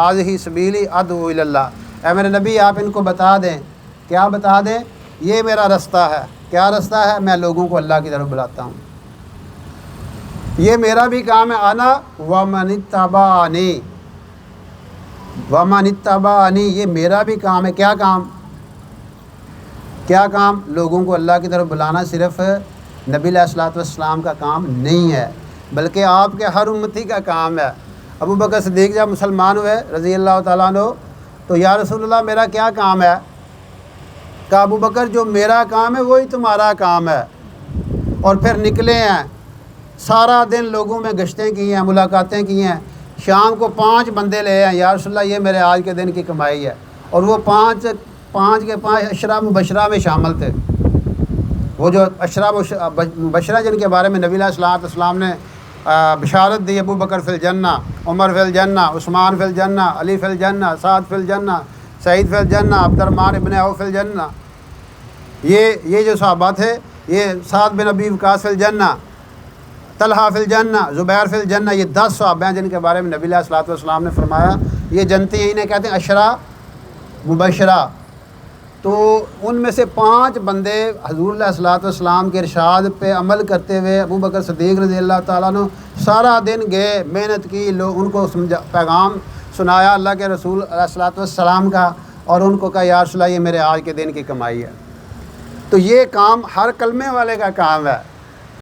ھذہ سبیلی ادعو الی اللہ، اے میرے نبی آپ ان کو بتا دیں، کیا بتا دیں؟ یہ میرا رستہ ہے۔ کیا رستہ ہے؟ میں لوگوں کو اللہ کی طرف بلاتا ہوں، یہ میرا بھی کام ہے۔ انا ومن اتبعنی، ومن اتبعنی، یہ میرا بھی کام ہے۔ کیا کام؟ کیا کام؟ لوگوں کو اللہ کی طرف بلانا صرف نبی علیہ الصلوۃ والسلام کا کام نہیں ہے، بلکہ آپ کے ہر امتی کا کام ہے۔ ابو بکر صدیق جب مسلمان ہوئے رضی اللہ تعالیٰ عنہ تو یا رسول اللہ میرا کیا کام ہے؟ کہا ابو بکر جو میرا کام ہے وہی تمہارا کام ہے۔ اور پھر نکلے ہیں، سارا دن لوگوں میں گشتیں کی ہیں، ملاقاتیں کی ہیں، شام کو 5 بندے لے ہیں، یا رسول اللہ یہ میرے آج کے دن کی کمائی ہے۔ اور وہ 5 کے 5 عشرہ مبشرہ میں شامل تھے، وہ جو عشرہ مبشرہ جن کے بارے میں نبی علیہ الصلوۃ والسلام نے بشارت دی، ابو بکر فی الجنہ، عمر فی الجنہ، عثمان فی الجنہ، علی فی الجنہ، سعد فی الجنہ، سعید فی الجنہ، عبد الرحمن ابن عوف فی الجنہ، یہ جو صحابہ تھے، یہ سعد بن ابی وقاص فی الجنہ، طلحہ فی الجنہ، زبیر فی الجنہ، یہ 10 صحابہ ہیں جن کے بارے میں نبی علیہ الصلوۃ والسلام نے فرمایا یہ جنتی ہیں، انہیں کہتے ہیں عشرہ مبشرہ۔ تو ان میں سے 5 بندے حضور علیہ الصلوۃ والسلام کے ارشاد پہ عمل کرتے ہوئے، ابو بکر صدیق رضی اللہ تعالیٰ عنہ سارا دن گئے، محنت کی، ان کو پیغام سنایا اللہ کے رسول علیہ الصلوۃ والسلام کا، اور ان کو کہا یا رسول اللہ یہ میرے آج کے دن کی کمائی ہے۔ تو یہ کام ہر کلمے والے کا کام ہے۔